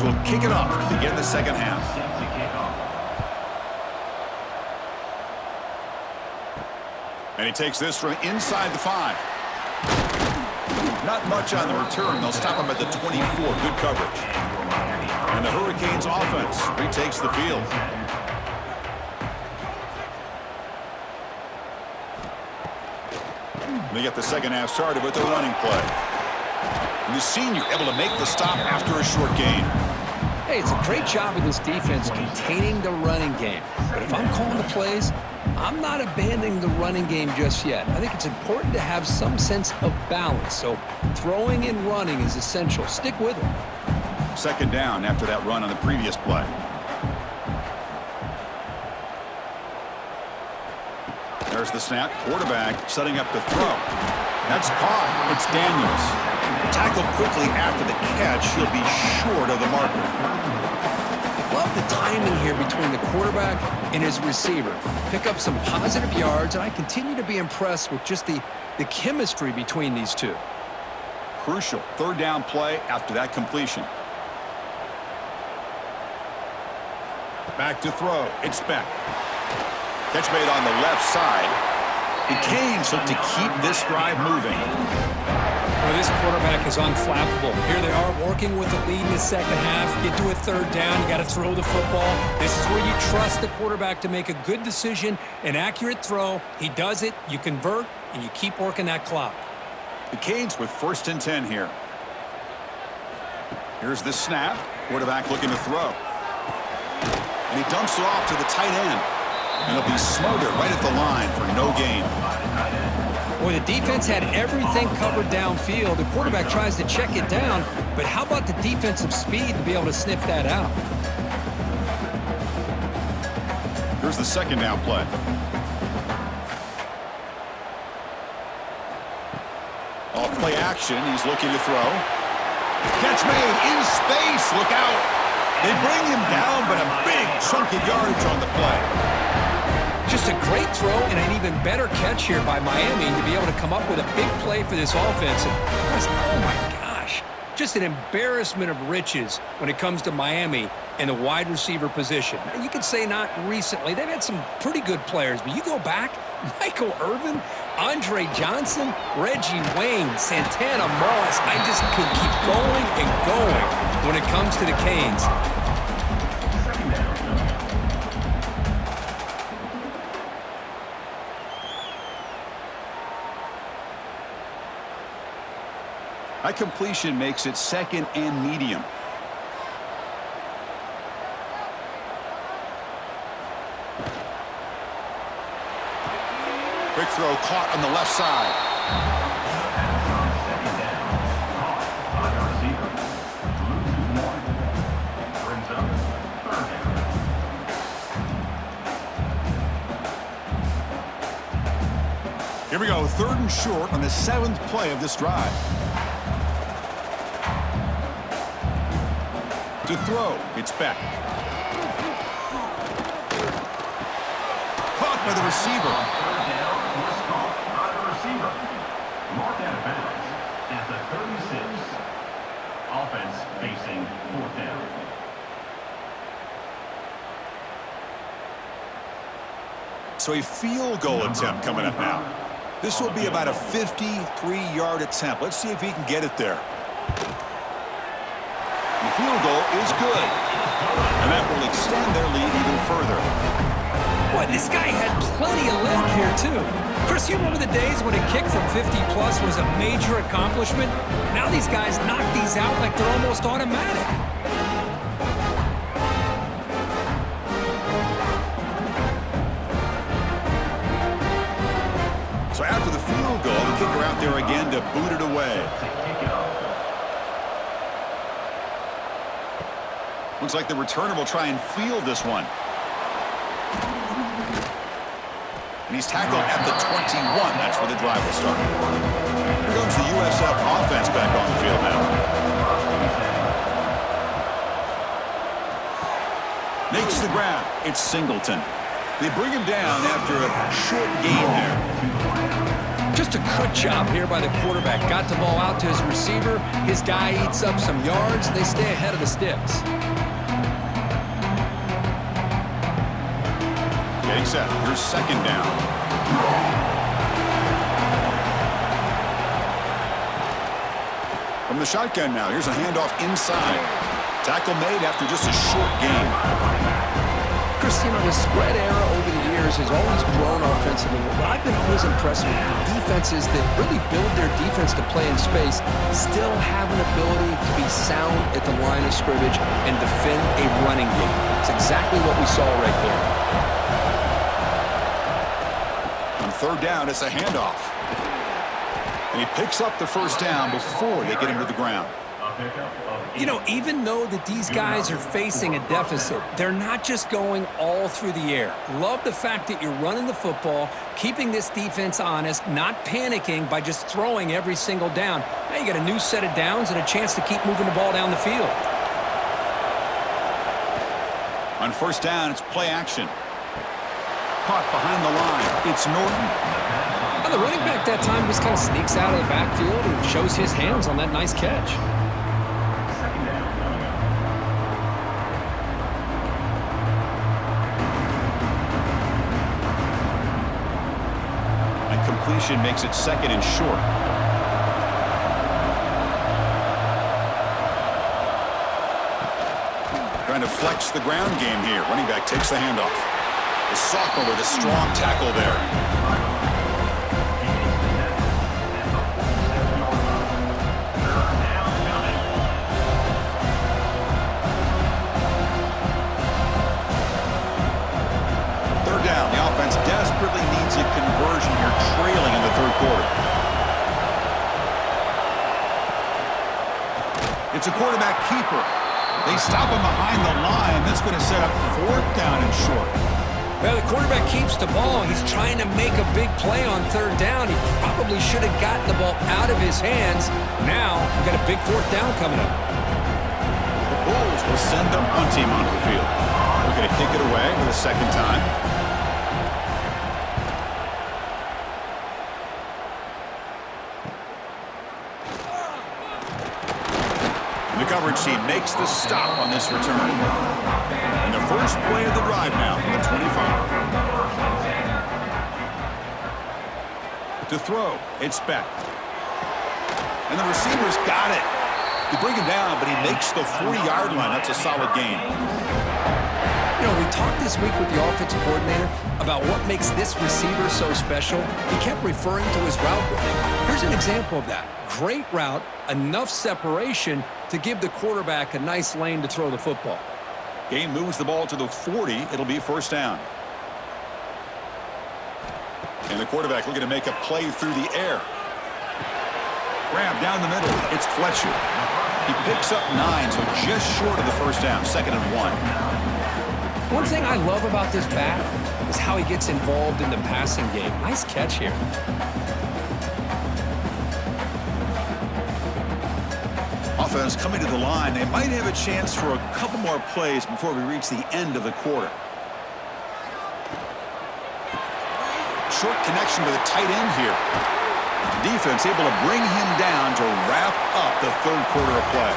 Canes will kick it off to begin the second half. And he takes this from inside the 5. Not much on the return. They'll stop him at the 24. Good coverage. And the Hurricanes offense retakes the field. They get the second half started with a running play. And the senior able to make the stop after a short gain. Hey, it's a great job of this defense containing the running game. But if I'm calling the plays, I'm not abandoning the running game just yet. I think it's important to have some sense of balance. So throwing and running is essential. Stick with it. Second down after that run on the previous play. There's the snap. Quarterback setting up the throw. That's caught. It's Daniels. Tackled quickly after the catch. He'll be short of the marker. Love the timing here between the quarterback and his receiver. Pick up some positive yards, and I continue to be impressed with just the chemistry between these two. Crucial third down play after that completion. Back to throw. It's Beck. Catch made on the left side. The Canes look to keep this drive moving. Well, this quarterback is unflappable. Here they are working with the lead in the second half. Get to a third down, you got to throw the football. This is where you trust the quarterback to make a good decision, an accurate throw. He does it, you convert, and you keep working that clock. The Canes with 1st and 10 here. Here's the snap. Quarterback looking to throw. And he dumps it off to the tight end. And he'll be smothered right at the line for no gain. Boy, the defense had everything covered downfield. The quarterback tries to check it down, but how about the defensive speed to be able to sniff that out? Here's the second down play. Off play action, he's looking to throw. Catch made in space, look out. They bring him down, but a big chunk of yardage on the play. Just a great throw and an even better catch here by Miami to be able to come up with a big play for this offense. And oh my gosh, just an embarrassment of riches when it comes to Miami in the wide receiver position. Now, you could say not recently. They've had some pretty good players, but you go back, Michael Irvin, Andre Johnson, Reggie Wayne, Santana Moss. I just could keep going and going when it comes to the Canes. That completion makes it 2nd and medium. Quick throw caught on the left side. Here we go, 3rd and short on the 7th play of this drive. To throw, it's Beck. Caught by the receiver. Marked out of bounds at the 36. Offense facing 4th down. So a field goal attempt coming up now. This will be about a 53-yard attempt. Let's see if he can get it there. The field goal is good. And that will extend their lead even further. Boy, this guy had plenty of leg here, too. Chris, you remember the days when a kick from 50-plus was a major accomplishment? Now these guys knock these out like they're almost automatic. So after the field goal, the kicker out there again to boot it away. Looks like the returner will try and field this one. And he's tackled at the 21. That's where the drive will start. Here comes the USF offense back on the field now. Makes the grab. It's Singleton. They bring him down after a short gain there. Just Just a good job here by the quarterback. Got the ball out to his receiver. His guy eats up some yards. They stay ahead of the sticks. Getting set. Here's second down. From the shotgun now. Here's a handoff inside. Tackle made after just a short game. Christina, the spread era over the years has always grown offensively. But I've been always impressed with defenses that really build their defense to play in space, still have an ability to be sound at the line of scrimmage and defend a running game. It's exactly what we saw right there. On third down, it's a handoff. And he picks up the first down before they get him to the ground. You know, even though that these guys are facing a deficit, they're not just going all through the air. Love the fact that you're running the football, keeping this defense honest, not panicking by just throwing every single down. Now you got a new set of downs and a chance to keep moving the ball down the field. On first down, it's play action. Caught behind the line. It's Norton. And the running back that time just kind of sneaks out of the backfield and shows his hands on that nice catch. And completion makes it second and short. Trying to flex the ground game here. Running back takes the handoff. The sophomore with a strong tackle there. Desperately needs a conversion here, trailing in the third quarter. It's a quarterback keeper. They stop him behind the line. That's going to set up fourth down and short. Well, the quarterback keeps the ball. He's trying to make a big play on third down. He probably should have gotten the ball out of his hands. Now, we've got a big fourth down coming up. The Bulls will send their punt team onto the field. We're going to kick it away for the second time. The coverage team makes the stop on this return. And the first play of the drive now from the 25. To throw, it's Beck. And the receiver's got it. They bring him down, but he makes the 40-yard line. That's a solid gain. You know, we talked this week with the offensive coordinator about what makes this receiver so special. He kept referring to his route running. Here's an example of that. Great route, enough separation to give the quarterback a nice lane to throw the football. Game moves the ball to the 40. It'll be first down. And the quarterback looking to make a play through the air. Grab down the middle. It's Fletcher. He picks up 9, so just short of the first down. Second and 1. One thing I love about this back is how he gets involved in the passing game. Nice catch here. Offense coming to the line. They might have a chance for a couple more plays before we reach the end of the quarter. Short connection to the tight end here. Defense able to bring him down to wrap up the third quarter of play.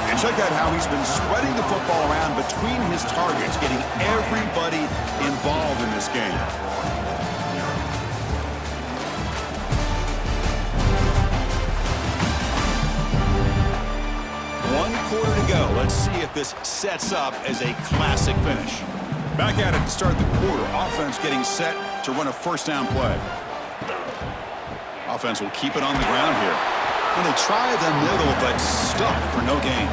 And check out how he's been spreading the football around between his targets, getting everybody involved in this game. One quarter to go. Let's see if this sets up as a classic finish. Back at it to start the quarter. Offense getting set to run a first down play. Offense will keep it on the ground here. And they try the middle, but stuffed for no gain.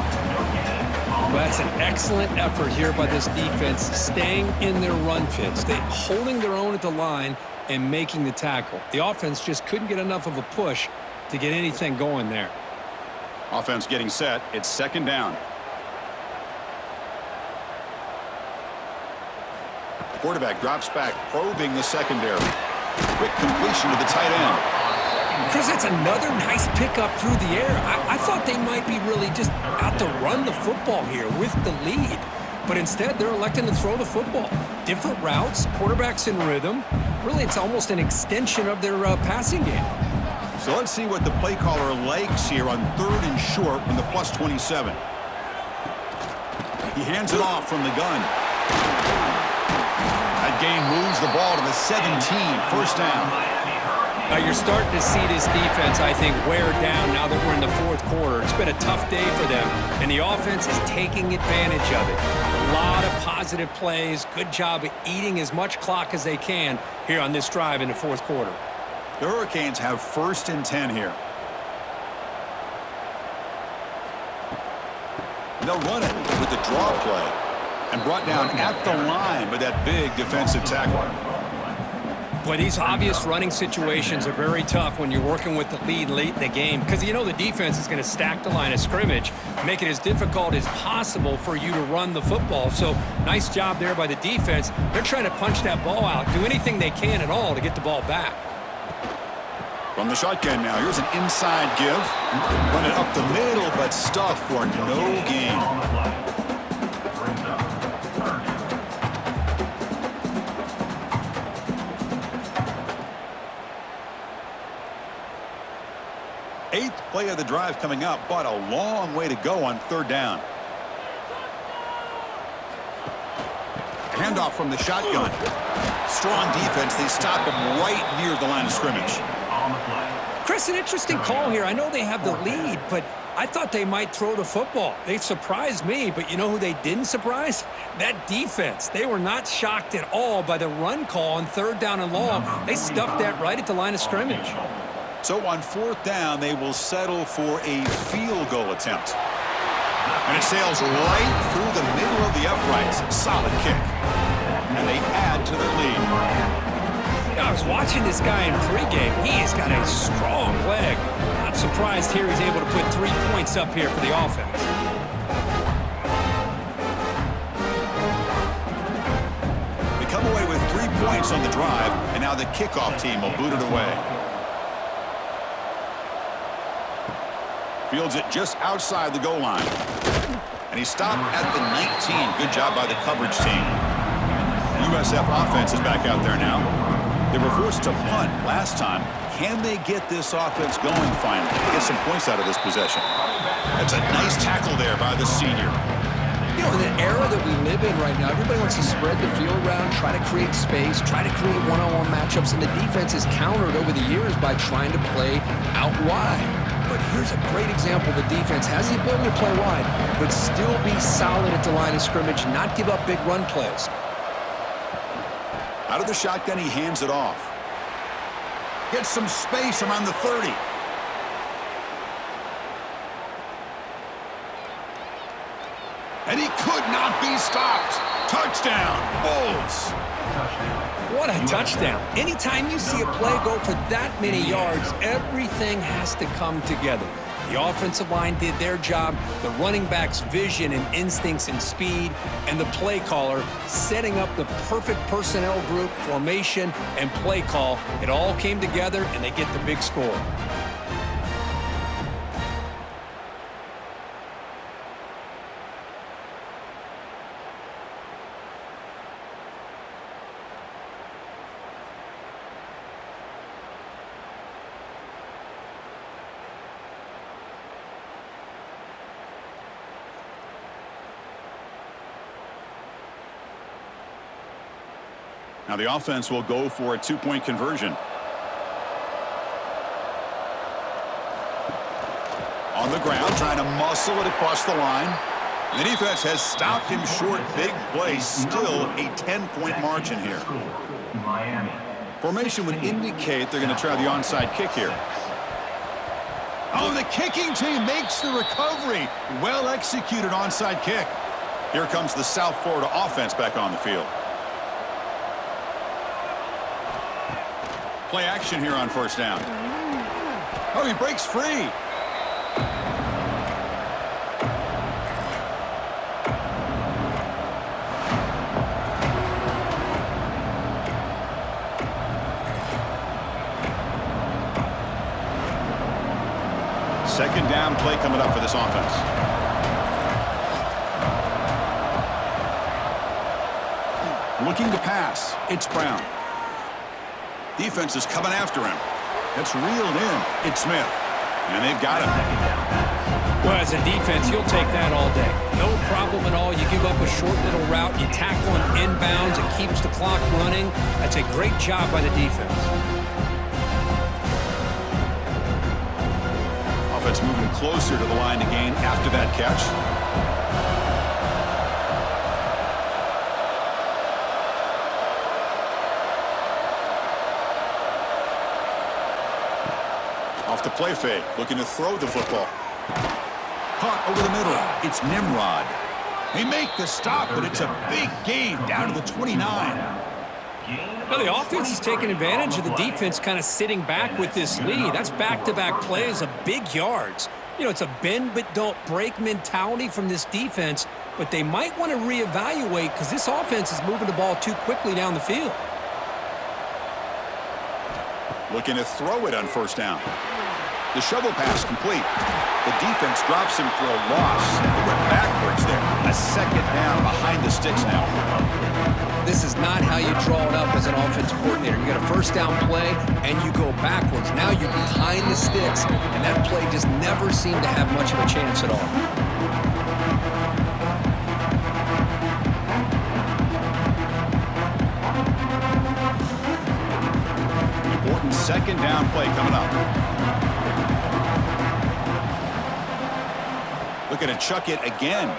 Well, that's an excellent effort here by this defense, staying in their run fits. They holding their own at the line and making the tackle. The offense just couldn't get enough of a push to get anything going there. Offense getting set. It's second down. Quarterback drops back, probing the secondary. Quick completion to the tight end. Chris, that's another nice pickup through the air. I thought they might be really just out to run the football here with the lead. But instead, they're electing to throw the football. Different routes, quarterbacks in rhythm. Really, it's almost an extension of their passing game. So let's see what the play caller likes here on 3rd and short from the +27. He hands it off from the gun. That gain moves the ball to the 17, first down. Now you're starting to see this defense, I think, wear down now that we're in the 4th quarter. It's been a tough day for them, and the offense is taking advantage of it. A lot of positive plays. Good job of eating as much clock as they can here on this drive in the 4th quarter. The Hurricanes have 1st and 10 here. They'll run it with the draw play and brought down at the line with that big defensive tackle. Boy, these obvious running situations are very tough when you're working with the lead late in the game because you know the defense is going to stack the line of scrimmage, make it as difficult as possible for you to run the football. So nice job there by the defense. They're trying to punch that ball out, do anything they can at all to get the ball back. From the shotgun now, here's an inside give. Run it up the middle, but stuff for no gain. Eighth play of the drive coming up, but a long way to go on 3rd down. Handoff from the shotgun. Strong defense. They stop him right near the line of scrimmage. Chris, an interesting call here. I know they have the lead, but I thought they might throw the football. They surprised me, but you know who they didn't surprise? That defense. They were not shocked at all by the run call on 3rd down and long. They stuffed that right at the line of scrimmage. So on 4th down, they will settle for a field goal attempt. And it sails right through the middle of the uprights. Solid kick. And they add to their lead. I was watching this guy in pregame. He's got a strong leg. Not surprised here he's able to put 3 points up here for the offense. They come away with 3 points on the drive, and now the kickoff team will boot it away. Fields it just outside the goal line. And he stopped at the 19. Good job by the coverage team. USF offense is back out there now. They were forced to punt last time. Can they get this offense going finally? Get some points out of this possession. That's a nice tackle there by the senior. You know, in the era that we live in right now, everybody wants to spread the field around, try to create space, try to create one-on-one matchups, and the defense is countered over the years by trying to play out wide. But here's a great example. The defense has the ability to play wide, but still be solid at the line of scrimmage, not give up big run plays. Out of the shotgun, he hands it off. Gets some space around the 30. And he could not be stopped. Touchdown, Bulls. What a touchdown. Anytime you see a play go for that many yards, everything has to come together. The offensive line did their job, the running back's vision and instincts and speed, and the play caller setting up the perfect personnel group, formation, and play call. It all came together, and they get the big score. Now the offense will go for a 2-point conversion. On the ground, trying to muscle it across the line. The defense has stopped him short. Big play. Still a 10-point margin here. Formation would indicate they're going to try the onside kick here. Oh, the kicking team makes the recovery. Well executed onside kick. Here comes the South Florida offense back on the field. Play action here on 1st down. Oh, he breaks free. Second down play coming up for this offense. Looking to pass. It's Brown. Defense is coming after him. That's reeled in. It's Smith. And they've got him. Well, as a defense, you'll take that all day. No problem at all. You give up a short little route. You tackle him inbounds. It keeps the clock running. That's a great job by the defense. Offense moving closer to the line to gain after that catch. Off the play fake, looking to throw the football. Caught over the middle. It's Nimrod. They make the stop, but it's a big gain down to the 29. Well, the offense is taking advantage of the defense kind of sitting back with this lead. That's back-to-back plays of big yards. You know, it's a bend but don't break mentality from this defense, but they might want to reevaluate because this offense is moving the ball too quickly down the field. Looking to throw it on first down. The shovel pass complete. The defense drops him for a loss. It went backwards there. A second down behind the sticks now. This is not how you draw it up as an offensive coordinator. You got a first down play, and you go backwards. Now you're behind the sticks, and that play just never seemed to have much of a chance at all. Important second down play coming up. Looking to chuck it again.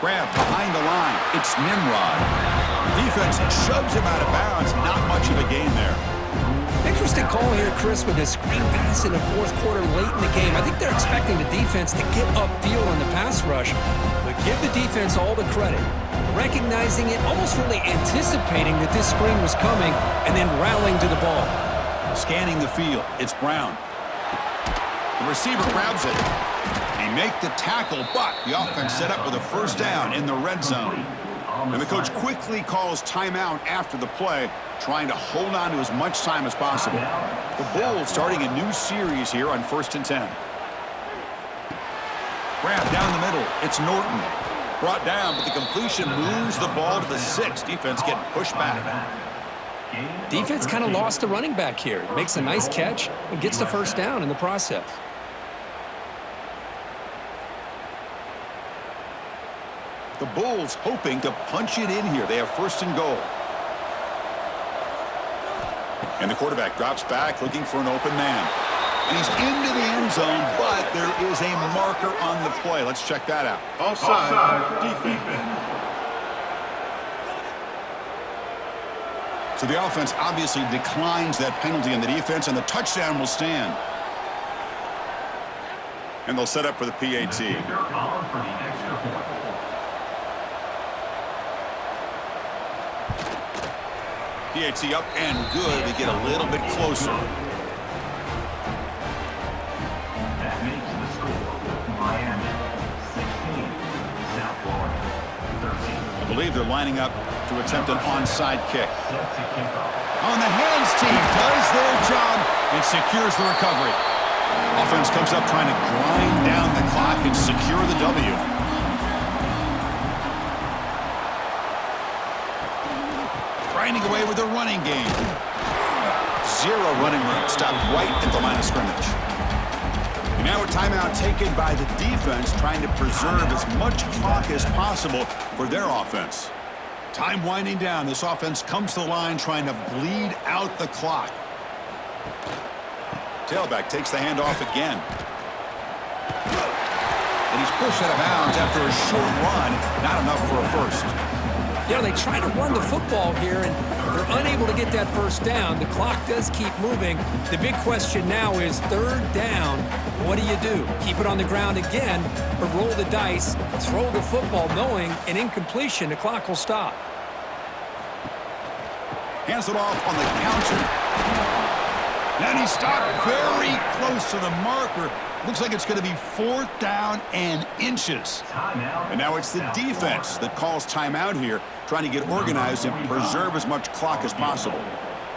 Grab behind the line. It's Nimrod. Defense shoves him out of bounds. Not much of a gain there. Interesting call here, Chris, with a screen pass in the fourth quarter late in the game. I think they're expecting the defense to get upfield on the pass rush, but give the defense all the credit. Recognizing it, almost really anticipating that this screen was coming, and then rallying to the ball. Scanning the field. It's Brown. The receiver grabs it. They make the tackle, but the offense set up with a first down in the red zone. And the coach quickly calls timeout after the play, trying to hold on to as much time as possible. The Bulls starting a new series here on 1st and 10. Grab down the middle. It's Norton. Brought down, but the completion moves the ball to the 6. Defense getting pushed back. Defense kind of lost the running back here. Makes a nice catch and gets the first down in the process. The Bulls hoping to punch it in here. They have 1st and goal. And the quarterback drops back looking for an open man. And he's into the end zone, but there is a marker on the play. Let's check that out. Offside, defense. So the offense obviously declines that penalty on the defense, and the touchdown will stand. And they'll set up for the PAT. PAT up and good. They get a little bit closer. That makes the score Miami 16, South Florida 13. I believe they're lining up to attempt an onside kick. Set to kick off. On the hands team does their job and secures the recovery. Offense comes up trying to grind down the clock and secure the W. Grinding away with a running game. 0 running room. Stopped right at the line of scrimmage. And now a timeout taken by the defense trying to preserve as much clock as possible for their offense. Time winding down. This offense comes to the line trying to bleed out the clock. Tailback takes the handoff again. And he's pushed out of bounds after a short run. Not enough for a first. You know, they try to run the football here, and they're unable to get that first down. The clock does keep moving. The big question now is 3rd down. What do? Keep it on the ground again, or roll the dice, throw the football, knowing an incompletion, the clock will stop. Hands it off on the counter. And he stopped very close to the marker. Looks like it's going to be 4th down and inches. And now it's the defense that calls timeout here, trying to get organized and preserve as much clock as possible.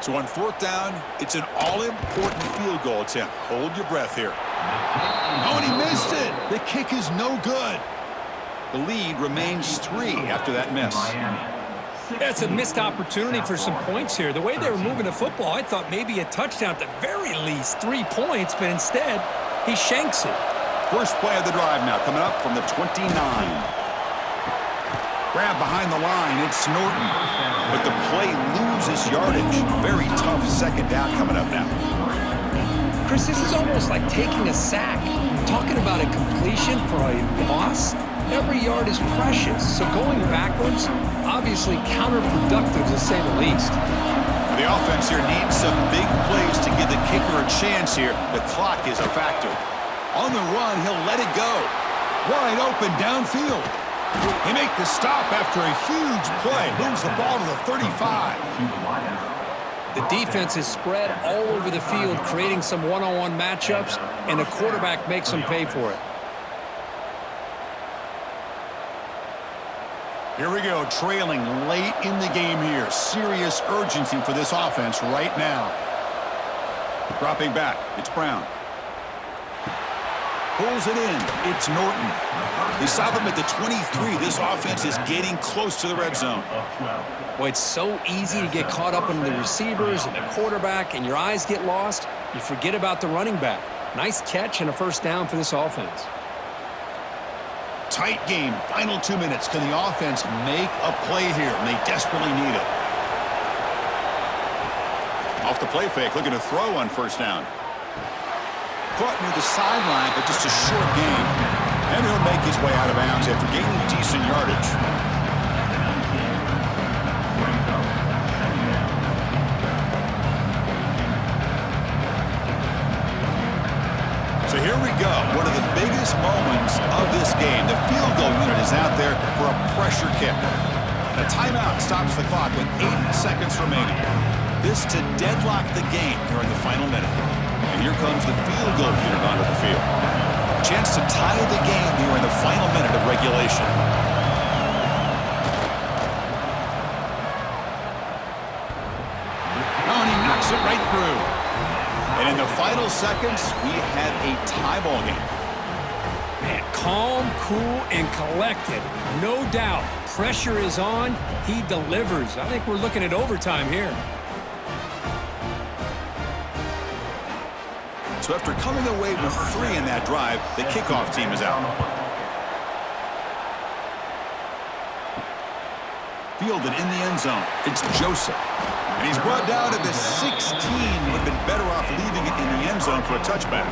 So on 4th down, it's an all-important field goal attempt. Hold your breath here. Oh, and he missed it. The kick is no good. The lead remains 3 after that miss. Miami That's a missed opportunity for some points here. The way they were moving the football, I thought maybe a touchdown at the very least, 3 points, but instead, he shanks it. First play of the drive now coming up from the 29. Grab behind the line, it's Norton. But the play loses yardage. Very tough second down coming up now. Chris, this is almost like taking a sack. Talking about a completion for a loss, every yard is precious. So going backwards, obviously counterproductive to say the least. The offense here needs some big plays to give the kicker a chance here. The clock is a factor. On the run, he'll let it go. Wide open downfield. He makes the stop after a huge play. Moves the ball to the 35. The defense is spread all over the field, creating some one-on-one matchups, and the quarterback makes them pay for it. Here we go, trailing late in the game here. Serious urgency for this offense right now. Dropping back, it's Brown. Pulls it in, it's Norton. They stop him at the 23. This offense is getting close to the red zone. Boy, it's so easy to get caught up in the receivers and the quarterback, and your eyes get lost. You forget about the running back. Nice catch and a first down for this offense. Tight game, final 2 minutes. Can the offense make a play here? And they desperately need it. Off the play fake, looking to throw on first down. Caught near the sideline, but just a short gain. And he'll make his way out of bounds after gaining decent yardage. So here we go, one of the biggest moments of this game. The field goal unit is out there for a pressure kick. A timeout stops the clock with 8 seconds remaining. This to deadlock the game here in the final minute. And here comes the field goal unit onto the field. Chance to tie the game here in the final minute of regulation. Oh, and he knocks it right through. And in the final seconds, we have a tie ball game. Man, calm, cool, and collected. No doubt. Pressure is on. He delivers. I think we're looking at overtime here. So after coming away with 3 in that drive, the kickoff team is out. Fielded in the end zone. It's Joseph. And he's brought down to the 16. Would have been better off leaving it in the end zone for a touchback.